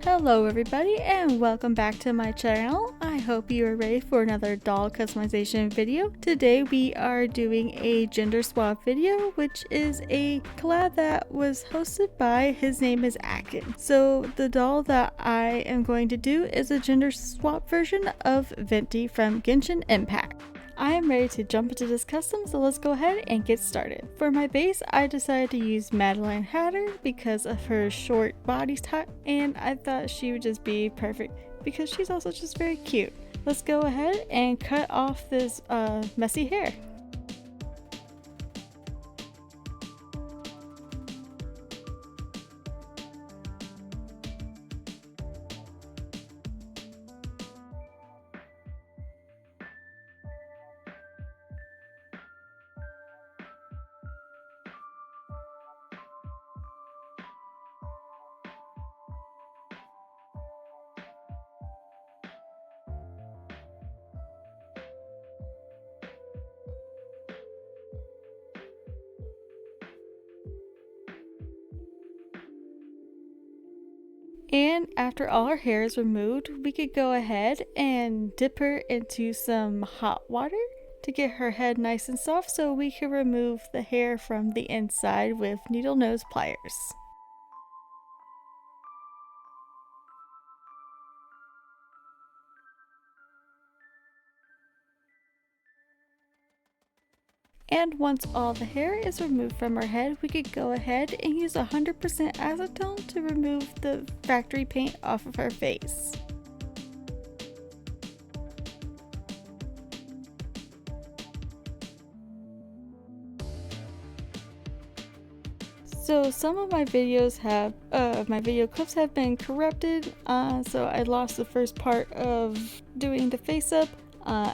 Hello everybody and welcome back to my channel. I hope you are ready for another doll customization video. Today we are doing a gender swap video, which is a collab that was hosted by, his name is Akin. So the doll that I am going to do is a gender swap version of Venti from Genshin Impact. I am ready to jump into this custom, so let's go ahead and get started. For my base, I decided to use Madeline Hatter because of her short body type, and I thought she would just be perfect because she's also just very cute. Let's go ahead and cut off this messy hair. And after all her hair is removed, we could go ahead and dip her into some hot water to get her head nice and soft so we can remove the hair from the inside with needle nose pliers. And once all the hair is removed from her head, we could go ahead and use 100% acetone to remove the factory paint off of her face. So some of my videos my video clips have been corrupted, so I lost the first part of doing the face up.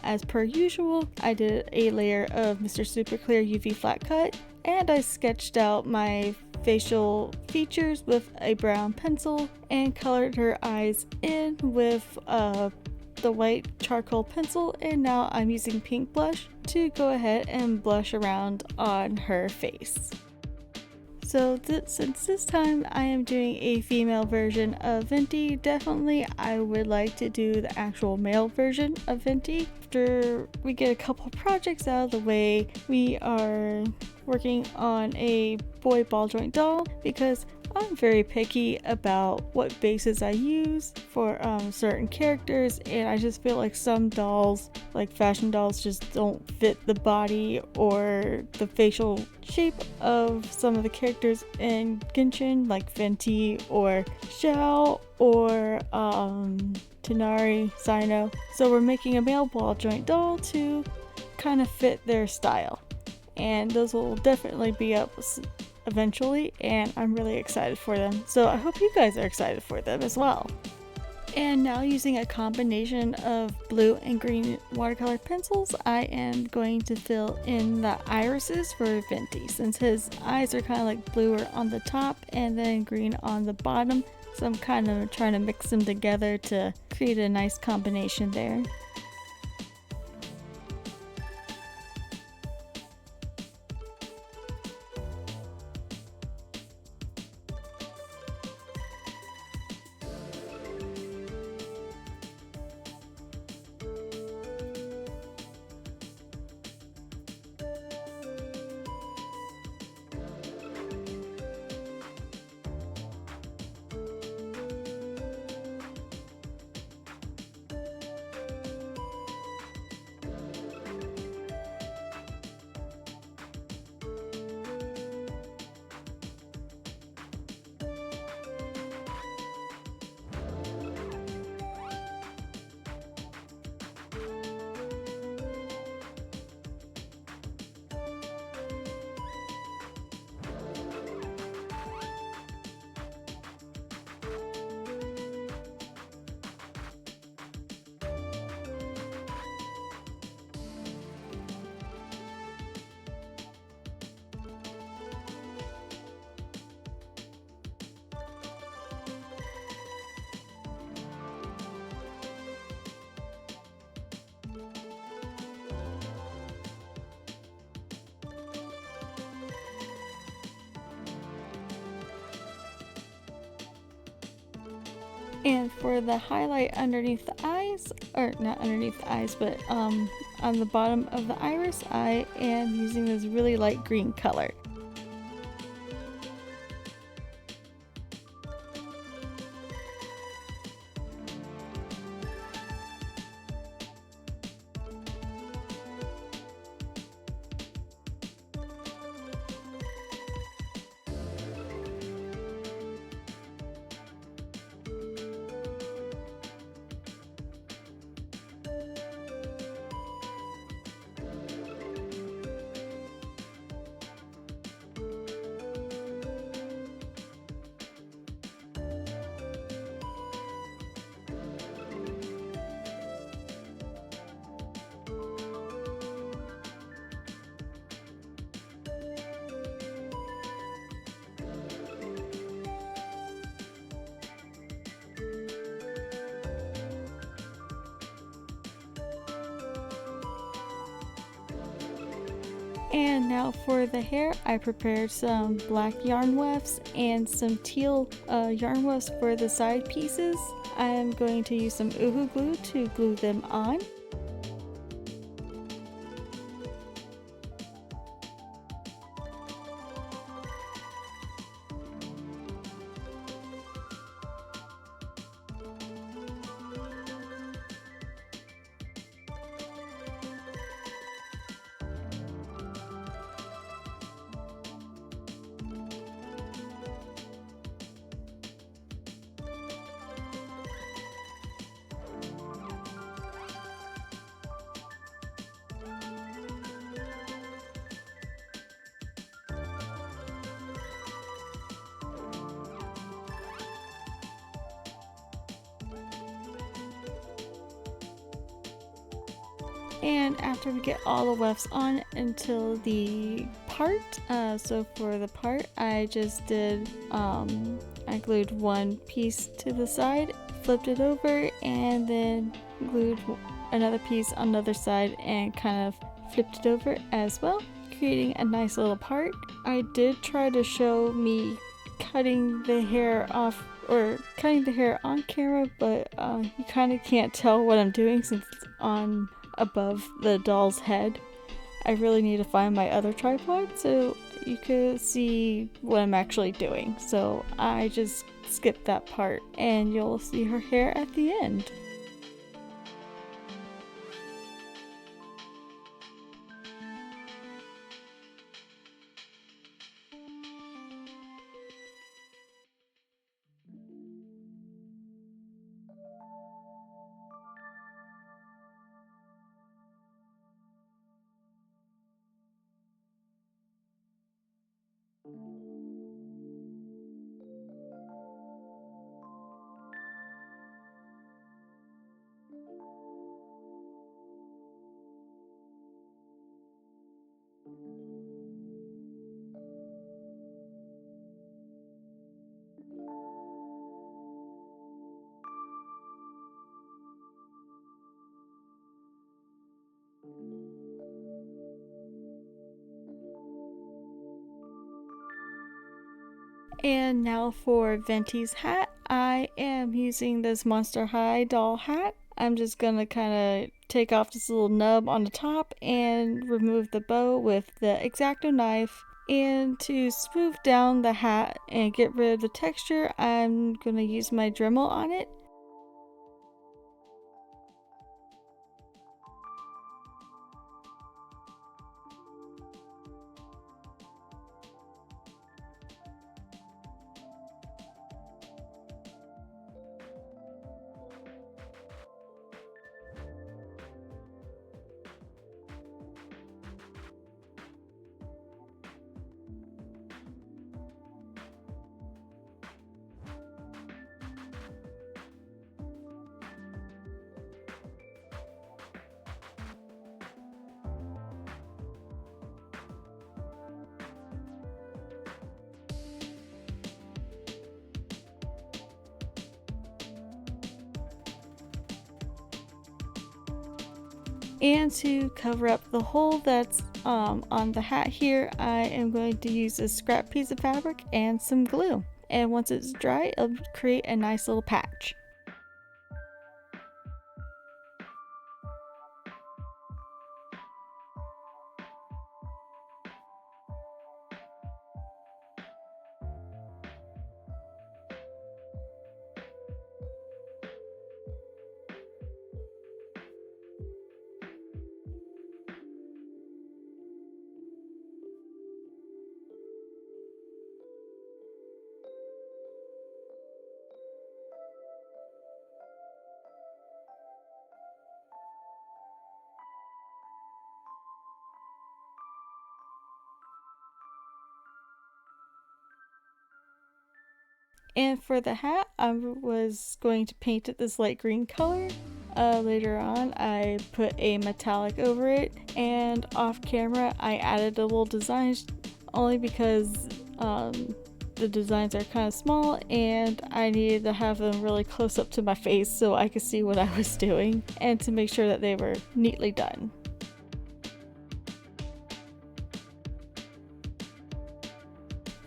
As per usual, I did a layer of Mr. Super Clear UV flat cut, and I sketched out my facial features with a brown pencil and colored her eyes in with the white charcoal pencil, and now I'm using pink blush to go ahead and blush around on her face. So since this time I am doing a female version of Venti, definitely I would like to do the actual male version of Venti. After we get a couple projects out of the way, we are working on a boy ball joint doll because I'm very picky about what bases I use for certain characters, and I just feel like some dolls, like fashion dolls, just don't fit the body or the facial shape of some of the characters in Genshin, like Venti or Xiao or Tanari, Sino. So we're making a male ball joint doll to kind of fit their style, and those will definitely be up eventually, and I'm really excited for them. So I hope you guys are excited for them as well. And now, using a combination of blue and green watercolor pencils, I am going to fill in the irises for Venti, since his eyes are kind of like bluer on the top and then green on the bottom. So I'm kind of trying to mix them together to create a nice combination there. And for the highlight underneath the eyes, or not underneath the eyes, but on the bottom of the iris, I am using this really light green color. And now for the hair, I prepared some black yarn wefts and some teal yarn wefts for the side pieces. I am going to use some Uhu glue to glue them on. And after we get all the wefts on until the part, so for the part I just did, I glued one piece to the side, flipped it over, and then glued another piece on the other side and kind of flipped it over as well, creating a nice little part. I did try to show me cutting the hair off or cutting the hair on camera, but you kind of can't tell what I'm doing since it's on above the doll's head. I really need to find my other tripod so you could see what I'm actually doing. So I just skipped that part and you'll see her hair at the end. And now for Venti's hat, I am using this Monster High doll hat. I'm just gonna kind of take off this little nub on the top and remove the bow with the X-Acto knife. And to smooth down the hat and get rid of the texture, I'm gonna use my Dremel on it. And to cover up the hole that's on the hat here, I am going to use a scrap piece of fabric and some glue. And once it's dry, it'll create a nice little patch. And for the hat, I was going to paint it this light green color. Later on, I put a metallic over it, and off camera, I added a little design only because the designs are kind of small and I needed to have them really close up to my face so I could see what I was doing and to make sure that they were neatly done.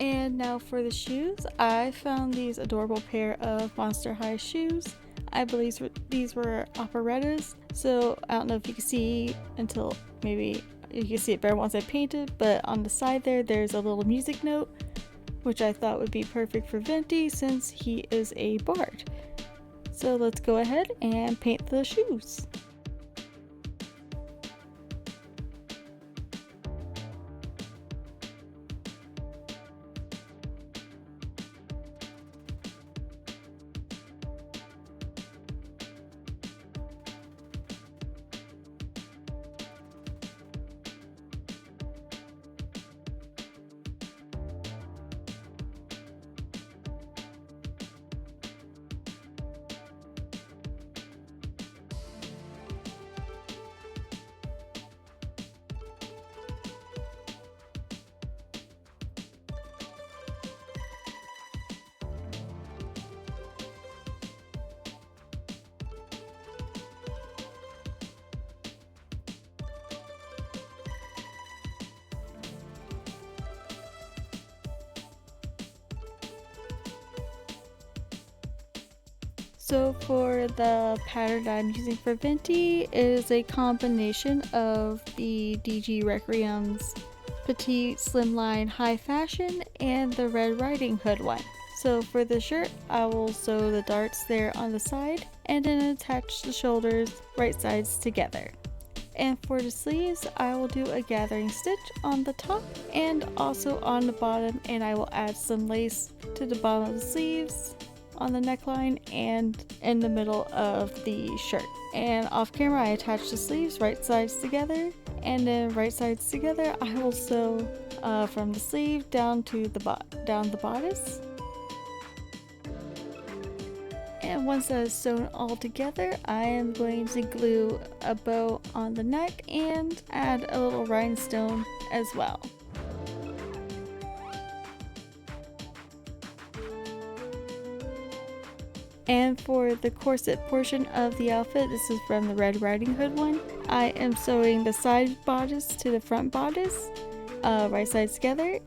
And now for the shoes, I found these adorable pair of Monster High shoes. I believe these were operettas, so I don't know if you can see until maybe you can see it better once I paint it, but on the side there's a little music note, which I thought would be perfect for Venti since he is a bard. So let's go ahead and paint the shoes. So for the pattern that I'm using for Venti is a combination of the DG Requiem's Petite Slimline High Fashion and the Red Riding Hood one. So for the shirt, I will sew the darts there on the side and then attach the shoulders right sides together. And for the sleeves, I will do a gathering stitch on the top and also on the bottom, and I will add some lace to the bottom of the sleeves, on the neckline, and in the middle of the shirt. And off camera, I attach the sleeves right sides together, and then right sides together, I will sew from the sleeve down to down the bodice. And once that is sewn all together, I am going to glue a bow on the neck and add a little rhinestone as well. And for the corset portion of the outfit, this is from the Red Riding Hood one, I am sewing the side bodice to the front bodice, right sides together.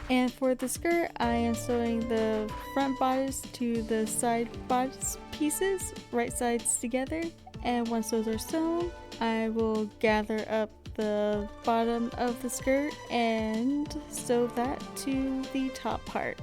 And for the skirt, I am sewing the front bodice to the side bodice pieces, right sides together. And once those are sewn, I will gather up the bottom of the skirt and sew that to the top part.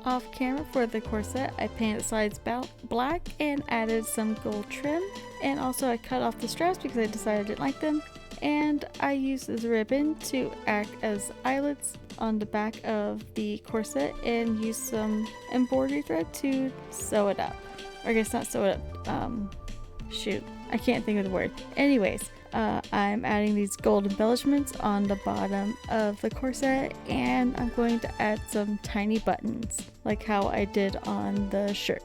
Off camera for the corset, I painted the sides black and added some gold trim. And also I cut off the straps because I decided I didn't like them. And I used this ribbon to act as eyelets on the back of the corset and use some embroidery thread to sew it up. Or I guess not sew it up, shoot, I can't think of the word. Anyways, I'm adding these gold embellishments on the bottom of the corset, and I'm going to add some tiny buttons like how I did on the shirt.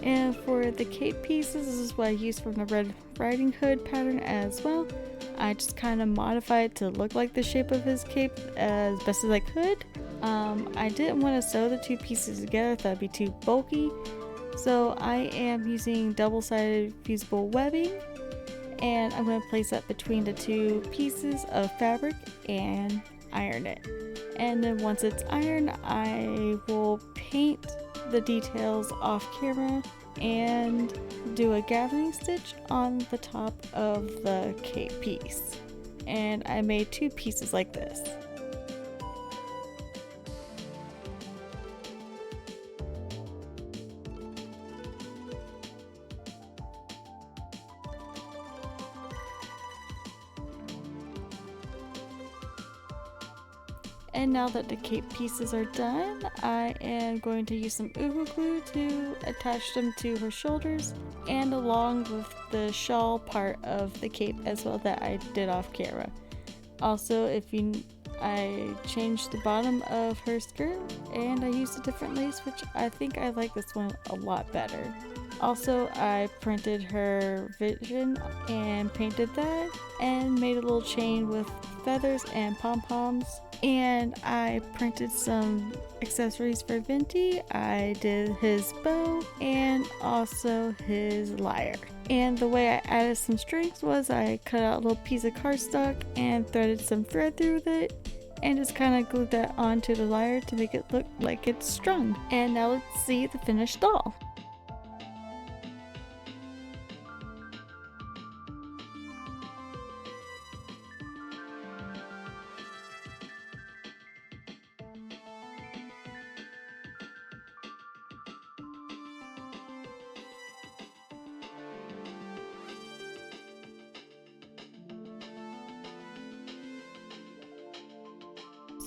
And for the cape pieces, this is what I used from the Red Riding Hood pattern as well. I just kind of modified it to look like the shape of his cape as best as I could. I didn't want to sew the two pieces together, I thought it'd be too bulky. So I am using double-sided fusible webbing, and I'm going to place that between the two pieces of fabric and iron it. And then once it's ironed, I will paint the details off camera and do a gathering stitch on the top of the cape piece. And I made two pieces like this. And now that the cape pieces are done, I am going to use some uber glue to attach them to her shoulders and along with the shawl part of the cape as well that I did off camera. Also, I changed the bottom of her skirt and I used a different lace, which I think I like this one a lot better. Also, I printed her vision and painted that and made a little chain with feathers and pom-poms. And I printed some accessories for Venti. I did his bow and also his lyre. And the way I added some strings was I cut out a little piece of cardstock and threaded some thread through it and just kind of glued that onto the lyre to make it look like it's strung. And now let's see the finished doll.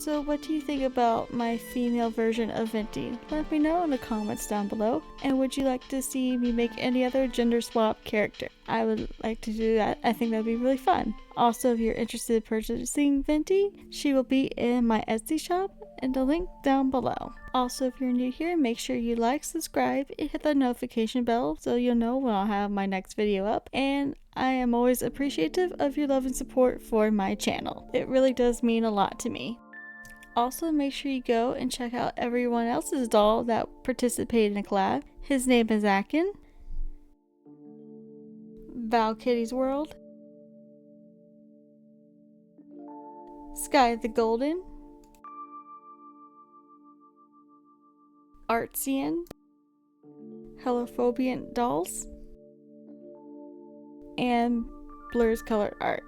So what do you think about my female version of Venti? Let me know in the comments down below. And would you like to see me make any other gender swap character? I would like to do that. I think that'd be really fun. Also, if you're interested in purchasing Venti, she will be in my Etsy shop and the link down below. Also, if you're new here, make sure you like, subscribe, and hit the notification bell so you'll know when I'll have my next video up. And I am always appreciative of your love and support for my channel. It really does mean a lot to me. Also, make sure you go and check out everyone else's doll that participated in the collab. His name is Akin, Val Kitty's World, Sky the Golden, Artsian, Hellophobian Dolls, and Blur's Color Art.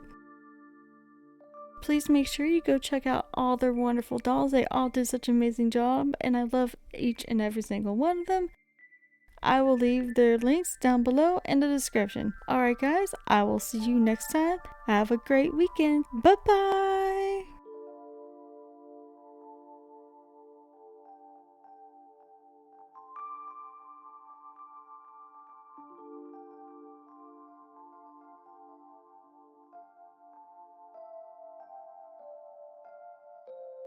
Please make sure you go check out all their wonderful dolls. They all did such an amazing job and I love each and every single one of them. I will leave their links down below in the description. Alright guys, I will see you next time. Have a great weekend. Bye bye!